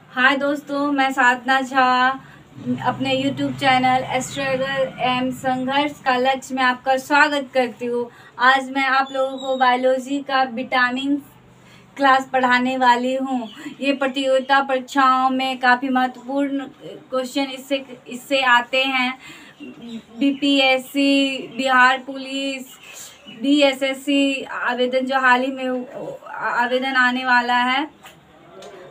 हाय दोस्तों, मैं साधना झा अपने YouTube चैनल स्ट्रगल एंड संघर्ष का लक्ष्य में आपका स्वागत करती हूँ। आज मैं आप लोगों को बायोलॉजी का विटामिन क्लास पढ़ाने वाली हूँ। ये प्रतियोगिता परीक्षाओं में काफ़ी महत्वपूर्ण क्वेश्चन इससे आते हैं। बीपीएससी, बिहार पुलिस, बीएसएससी आवेदन जो हाल ही में आवेदन आने वाला है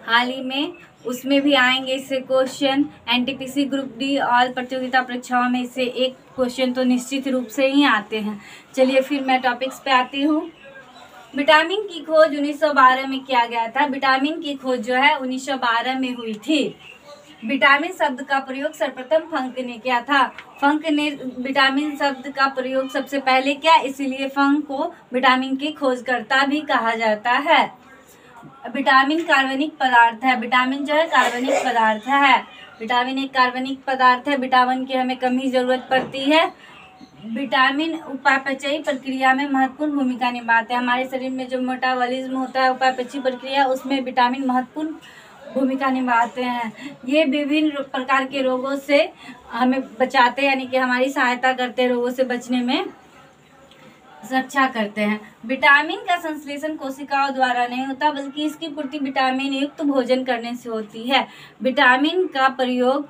हाल ही में, उसमें भी आएंगे इससे क्वेश्चन। एनटीपीसी ग्रुप डी और प्रतियोगिता परीक्षाओं में इससे एक क्वेश्चन तो निश्चित रूप से ही आते हैं। चलिए फिर मैं टॉपिक्स पे आती हूँ। विटामिन की खोज 1912 में किया गया था। विटामिन की खोज जो है 1912 में हुई थी। विटामिन शब्द का प्रयोग सर्वप्रथम फंक ने किया था। फंक ने विटामिन शब्द का प्रयोग सबसे पहले किया, इसीलिए फंक को विटामिन की खोजकर्ता भी कहा जाता है। विटामिन कार्बनिक पदार्थ है। विटामिन जो है कार्बनिक पदार्थ है। विटामिन एक कार्बनिक पदार्थ है। विटामिन की हमें कम ही जरूरत पड़ती है। विटामिन उपापचयी प्रक्रिया में महत्वपूर्ण भूमिका निभाते हैं। हमारे शरीर में जो मेटाबॉलिज्म होता है, उपापचयी प्रक्रिया, उसमें विटामिन महत्वपूर्ण भूमिका निभाते हैं। ये विभिन्न प्रकार के रोगों से हमें बचाते हैं, यानी कि हमारी सहायता करते हैं, रोगों से बचने में रक्षा करते हैं। विटामिन का संश्लेषण कोशिकाओं द्वारा नहीं होता, बल्कि इसकी पूर्ति विटामिन युक्त भोजन करने से होती है। विटामिन का प्रयोग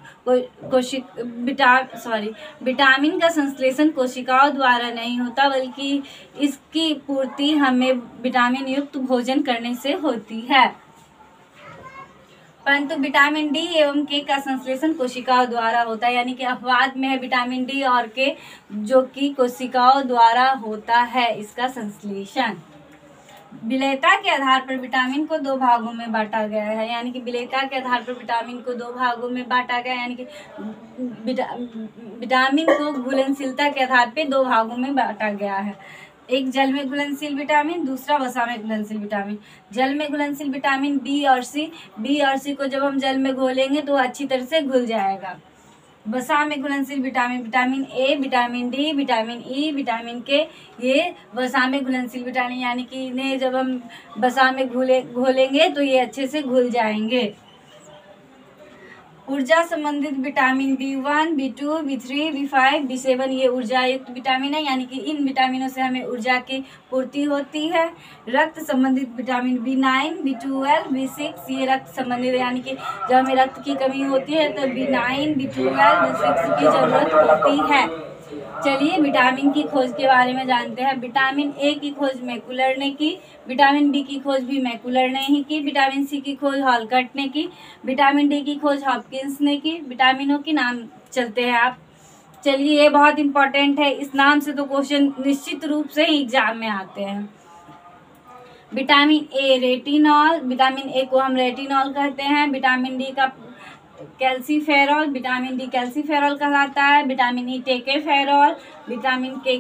विटामिन का संश्लेषण कोशिकाओं द्वारा नहीं होता, बल्कि इसकी पूर्ति हमें विटामिन युक्त भोजन करने से होती है। परंतु विटामिन डी एवं के का संश्लेषण कोशिकाओं द्वारा होता है, यानी कि अपवाद में है विटामिन डी और के, जो कि कोशिकाओं द्वारा होता है इसका संश्लेषण। विलेयता के आधार पर विटामिन को दो भागों में बांटा गया है, यानी कि विलेयता के आधार पर विटामिन को दो भागों में बांटा गया है, यानी कि विटामिन को घुलनशीलता के आधार पर दो भागों में बांटा गया है। एक जल में घुलनशील विटामिन, दूसरा वसा में घुलनशील विटामिन। जल में घुलनशील विटामिन बी और सी को जब हम जल में घोलेंगे तो अच्छी तरह से घुल जाएगा। वसा में घुलनशील vitamin A, vitamin D, vitamin E, vitamin के, ये वसा में घुलनशील विटामिन, यानी कि इन्हें जब हम वसा में घोलेंगे तो ये अच्छे से घुल जाएंगे। ऊर्जा संबंधित vitamin B1, B2, B3, B5, B7 ये ऊर्जा युक्त विटामिन है, यानी कि इन विटामिनों से हमें ऊर्जा की पूर्ति होती है। रक्त संबंधित विटामिन B9, B12, B6 ये रक्त संबंधित, यानी कि जब हमें रक्त की कमी होती है तो B9, B12, B6 की जरूरत होती है। चलिए विटामिन की खोज के बारे में जानते हैं। विटामिन ए की खोज मैकुलर ने की। विटामिन बी की खोज भी मैकुलर ने ही की। विटामिन सी की खोज हॉलकट ने की। विटामिन डी की खोज हॉपकिंस ने की। विटामिनों के नाम चलते हैं आप। चलिए ये बहुत इंपॉर्टेंट है, इस नाम से तो क्वेश्चन निश्चित रूप से ही एग्जाम में आते हैं। Vitamin A retinol, vitamin A को हम रेटिनॉल कहते हैं। विटामिन डी का कैल्सीफेरॉल, विटामिन डी कैल्सीफेरॉल कहलाता है। Vitamin E tocopherol, vitamin K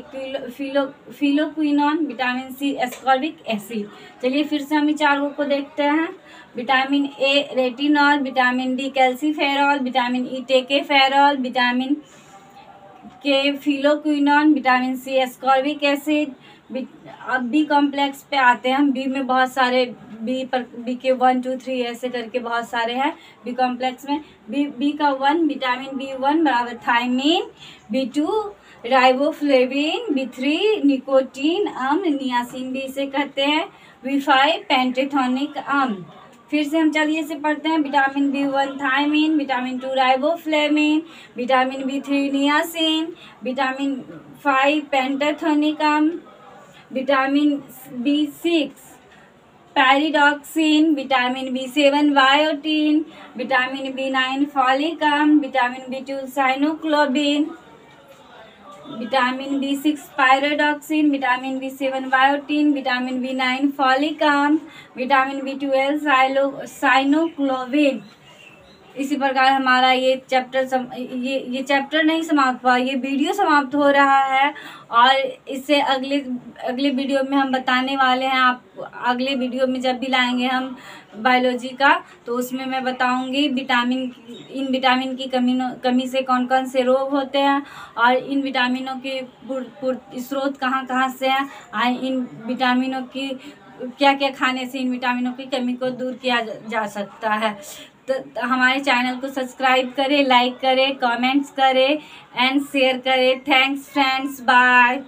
phylloquinone, vitamin C ascorbic acid. चलिए फिर से हम चारों को देखते हैं। Vitamin A retinol, vitamin D calciferol, vitamin E tocopherol, vitamin K phylloquinone, vitamin C ascorbic acid. अब बी कॉम्प्लेक्स पे आते हैं हम। बी में बहुत सारे बी के 1, 2, 3 ऐसे करके बहुत सारे हैं बी कॉम्प्लेक्स में। बी का 1 विटामिन B1 बराबर thiamine, B2 riboflavin, B3 nicotine अम्ल, नियासिन भी इसे कहते हैं, B5 पेंटेथोनिक अम्ल। फिर से हम चलिए इसे पढ़ते हैं। Vitamin B1 thiamine, vitamin 2 riboflavin, vitamin B3 niacin, vitamin 5 pantothenic अम्ल, vitamin B6 pyridoxine, vitamin B7 biotin, vitamin B9 folic अम्ल, vitamin B2 cyanocobalamin, vitamin B6 pyridoxine, vitamin B7 biotin, vitamin B9 folic अम्ल, vitamin B12 cyanocobalamin. इसी प्रकार हमारा ये chapter नहीं समाप्त हुआ, ये वीडियो समाप्त हो रहा है और इससे अगले वीडियो में हम बताने वाले हैं। आप अगले वीडियो में जब भी लाएंगे हम बायोलॉजी का, तो उसमें मैं बताऊंगी इन विटामिन की कमी से कौन कौन से रोग होते हैं और इन विटामिनों के स्रोत कहाँ कहाँ से हैं, इन विटामिनों की क्या क्या खाने से इन विटामिनों की कमी को दूर किया जा सकता है। तो हमारे चैनल को सब्सक्राइब करें, लाइक करें, कमेंट्स करें एंड शेयर करें। Thanks friends, bye.